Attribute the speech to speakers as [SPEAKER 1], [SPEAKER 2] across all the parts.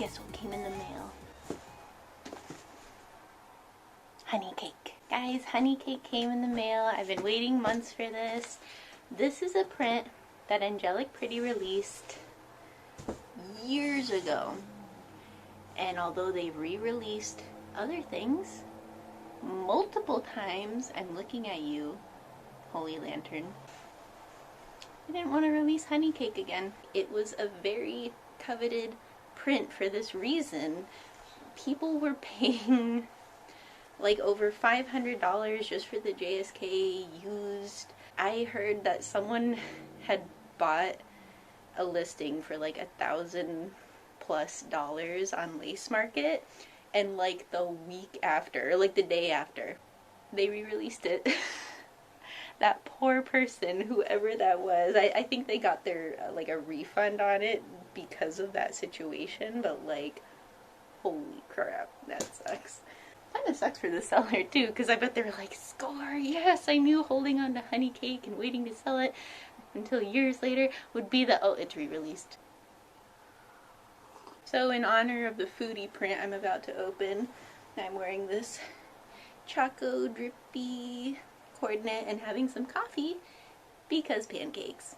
[SPEAKER 1] Guess what came in the mail? Honeycake. Guys, Honeycake came in the mail. I've been waiting months for this. This is a print that Angelic Pretty released years ago. And although they've re-released other things multiple times, I'm looking at you, Holy Lantern. I didn't want to release Honeycake again. It was a very coveted print for this reason. People were paying like over $500 just for the JSK used. I heard that someone had bought a listing for like $1,000+ on Lace Market, and like the week after, or like the day after, they re-released it. That poor person, whoever that was, I think they got their like a refund on it because of that situation, but like, holy crap, that sucks. Kind of sucks for the seller too, because I bet they were like, score, yes, I knew holding on to Honeycake and waiting to sell it until years later would be the, oh, it's re-released. So in honor of the foodie print I'm about to open, I'm wearing this choco drippy coordinate and having some coffee because pancakes.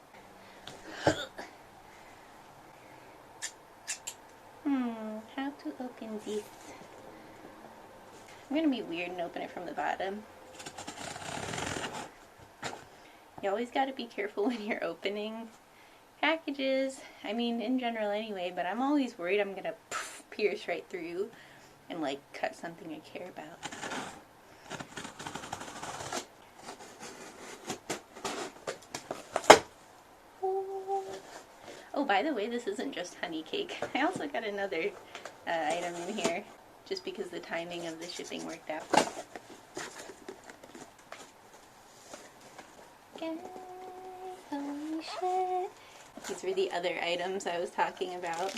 [SPEAKER 1] How to open this? I'm gonna be weird and open it from the bottom. You always gotta be careful when you're opening packages. I mean, in general anyway, but I'm always worried I'm gonna pierce right through and like cut something I care about. Oh, by the way, this isn't just Honeycake. I also got another item in here, just because the timing of the shipping worked out. Guys, holy shit. These were the other items I was talking about.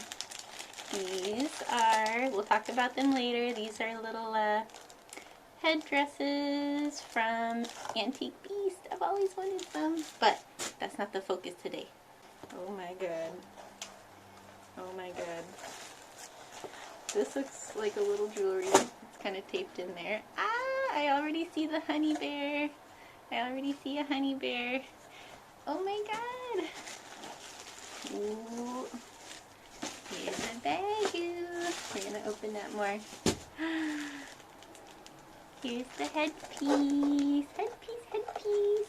[SPEAKER 1] These are, we'll talk about them later, these are little headdresses from Antique Beast. I've always wanted them, but that's not the focus today. Oh my god. Oh my god. This looks like a little jewelry. It's kind of taped in there. Ah! I already see the honey bear. I already see a honey bear. Oh my god. Ooh. Here's a bagoo. We're gonna open that more. Here's the headpiece. Headpiece, headpiece.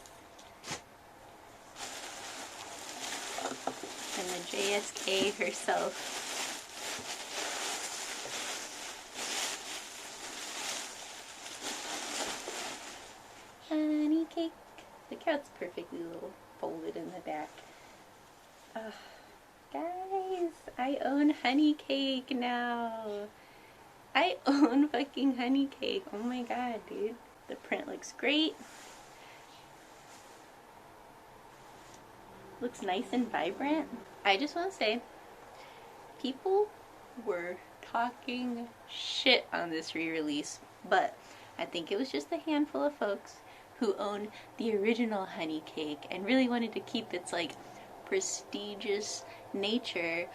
[SPEAKER 1] And the JSK herself. Honeycake. Look how it's perfectly little folded in the back. Guys, I own Honeycake now. I own fucking Honeycake. Oh my god, dude. The print looks great. Looks nice and vibrant. I just want to say, people were talking shit on this re-release, but I think it was just a handful of folks who own the original Honeycake and really wanted to keep its like prestigious nature.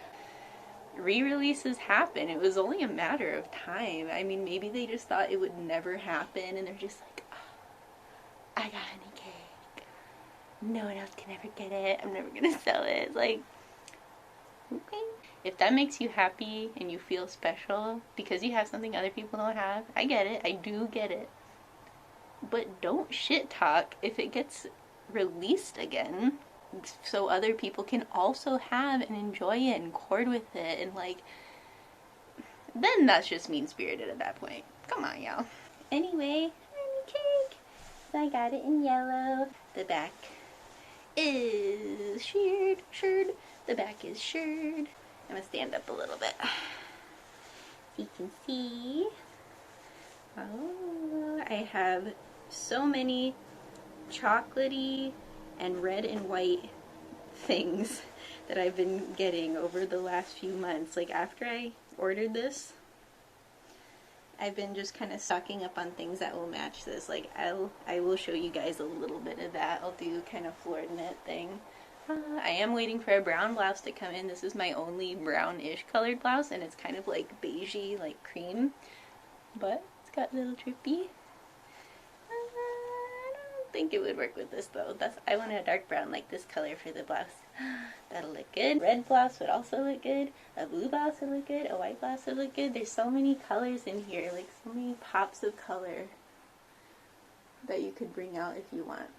[SPEAKER 1] Re-releases happen. It was only a matter of time. I mean, maybe they just thought it would never happen and they're just like, oh, I got Honeycake. No one else can ever get it. I'm never gonna sell it. It's like, okay. If that makes you happy and you feel special because you have something other people don't have, I get it. I do get it. But don't shit talk if it gets released again, so other people can also have and enjoy it and chord with it, and like, then that's just mean-spirited at that point. Come on, y'all. Anyway, Honeycake. So I got it in yellow. The back is shirred. The back is shirred. I'm gonna stand up a little bit so you can see. Oh, I have so many chocolatey and red and white things that I've been getting over the last few months. Like, after I ordered this, I've been just kind of stocking up on things that will match this. Like, I will show you guys a little bit of that. I'll do kind of floor knit thing. I am waiting for a brown blouse to come in. This is my only brownish colored blouse, and it's kind of like beigey, like cream, but it's got a little drippy. I don't think it would work with this though. I want a dark brown like this color for the blouse. That'll look good. Red blouse would also look good. A blue blouse would look good. A white blouse would look good. There's so many colors in here, like so many pops of color that you could bring out if you want.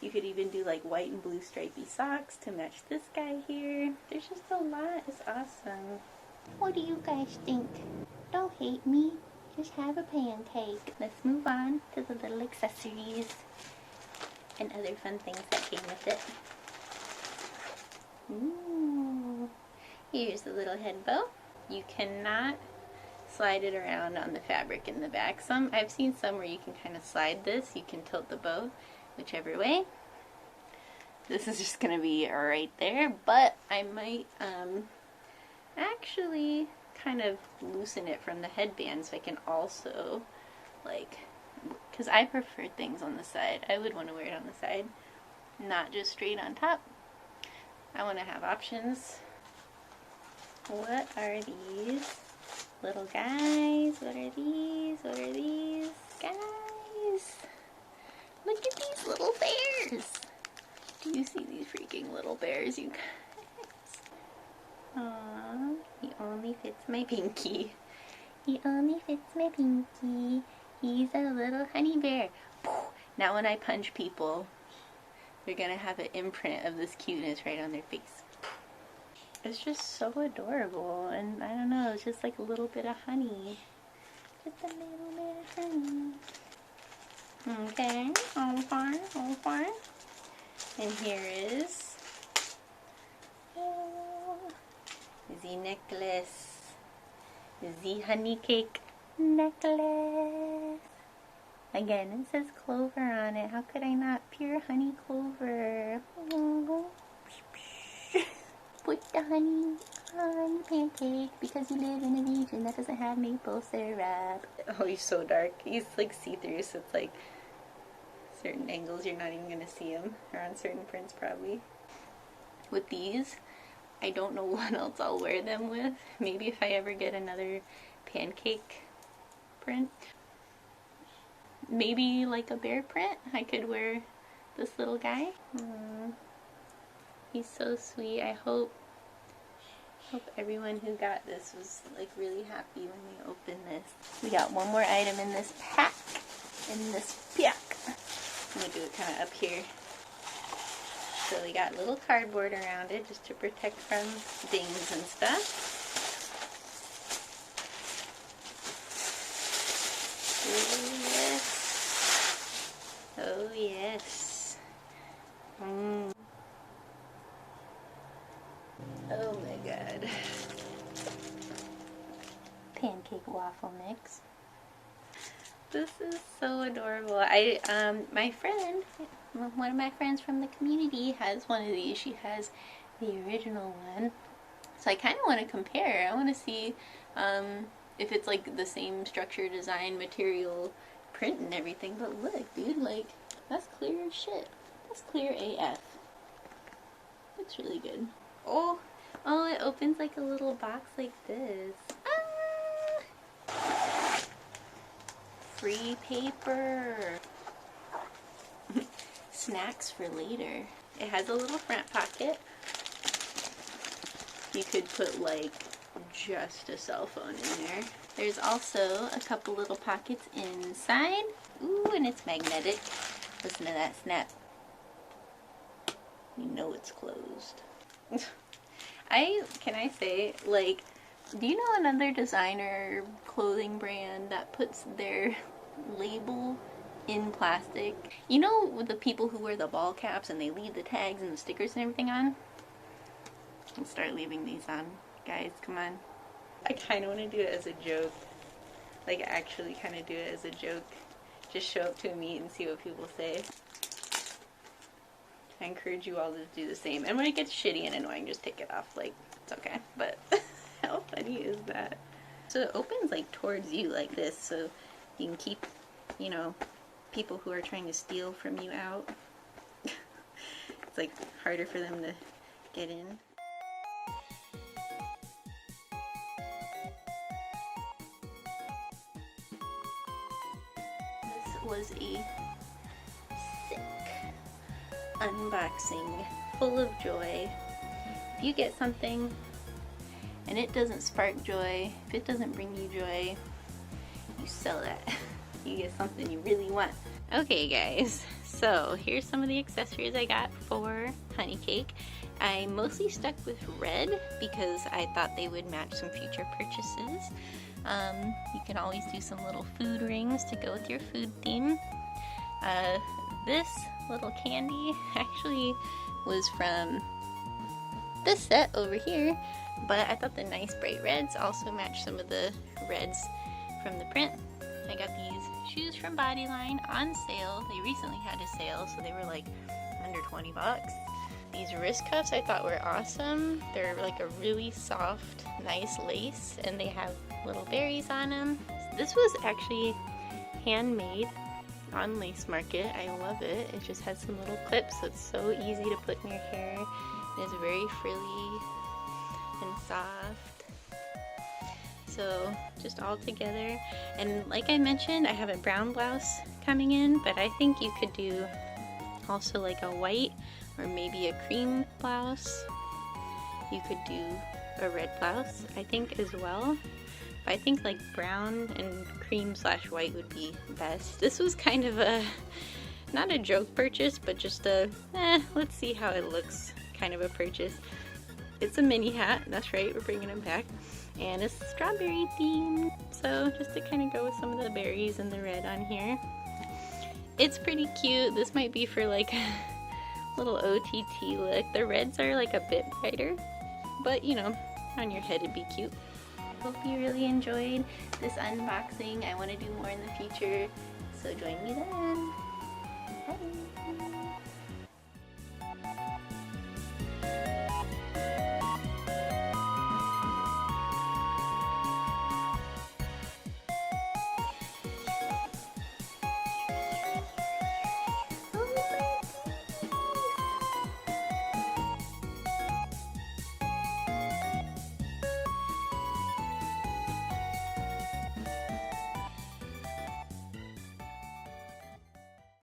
[SPEAKER 1] You could even do like white and blue stripy socks to match this guy here. There's just a lot. It's awesome. What do you guys think? Don't hate me. Just have a pancake. Let's move on to the little accessories and other fun things that came with it. Ooh. Here's the little head bow. You cannot slide it around on the fabric in the back. I've seen some where you can kind of slide this. You can tilt the bow whichever way. This is just gonna be right there, but I might actually kind of loosen it from the headband so I can also, like, because I prefer things on the side. I would want to wear it on the side, not just straight on top. I want to have options. What are these little guys? What are these? What are these guys? Look at these little bears. Do you see these freaking little bears, you guys? Aww, he only fits my pinky. He only fits my pinky. He's a little honey bear. Now when I punch people, they're gonna have an imprint of this cuteness right on their face. It's just so adorable, and I don't know, it's just like a little bit of honey. Just a little bit of honey. Okay, all fine, all fine. And here is the necklace. The Honeycake necklace. Again, it says clover on it. How could I not? Pure honey clover. Put the honey on pancake because you live in a region that doesn't have maple syrup. Oh, he's so dark. He's like see-through, so it's like certain angles you're not even gonna see him, or on certain prints probably. With these, I don't know what else I'll wear them with. Maybe if I ever get another pancake print. Maybe like a bear print, I could wear this little guy. He's so sweet. I hope everyone who got this was like really happy when they opened this. We got one more item in this pack. I'm gonna do it kind of up here. So we got a little cardboard around it just to protect from dings and stuff. Oh yes. Oh yes. Oh my god. Pancake waffle mix. This is so adorable. My friend, one of my friends from the community has one of these. She has the original one. So I kind of want to compare. I want to see if it's like the same structure, design, material, print and everything. But look, dude, like, that's clear as shit. That's clear AF. Looks really good. Oh, it opens like a little box like this. Free paper. Snacks for later. It has a little front pocket. You could put like just a cell phone in there. There's also a couple little pockets inside. Ooh, and it's magnetic. Listen to that snap. You know it's closed. Can I say, like, do you know another designer clothing brand that puts their label in plastic? You know, with the people who wear the ball caps and they leave the tags and the stickers and everything on? I'll start leaving these on. Guys, come on. I kind of want to do it as a joke. Like, actually kind of do it as a joke. Just show up to a meet and see what people say. I encourage you all to do the same. And when it gets shitty and annoying, just take it off. Like, it's okay. But how funny is that? So it opens like towards you like this, so you can keep, you know, people who are trying to steal from you out. It's it's like harder for them to get in. This was a sick unboxing, full of joy. If you get something and it doesn't spark joy, if it doesn't bring you joy, you sell that. You get something you really want. Okay guys, so here's some of the accessories I got for Honeycake. I mostly stuck with red because I thought they would match some future purchases. You can always do some little food rings to go with your food theme. This little candy actually was from this set over here, but I thought the nice bright reds also matched some of the reds from the print. I got these shoes from Bodyline on sale. They recently had a sale, so they were like under 20 bucks. These wrist cuffs I thought were awesome. They're like a really soft, nice lace, and they have little berries on them. This was actually handmade on Lace Market. I love it. It just has some little clips, so it's so easy to put in your hair. It's very frilly and soft. So just all together. And like I mentioned, I have a brown blouse coming in, but I think you could do also like a white or maybe a cream blouse. You could do a red blouse, I think, as well. But I think like brown and cream / white would be best. This was kind of a, not a joke purchase, but just a, let's see how it looks kind of a purchase. It's a mini hat, that's right, we're bringing them back. And it's strawberry themed, so just to kind of go with some of the berries and the red on here. It's pretty cute. This might be for like a little OTT look. The reds are like a bit brighter, but you know, on your head it'd be cute. Hope you really enjoyed this unboxing. I want to do more in the future, so join me then. Bye.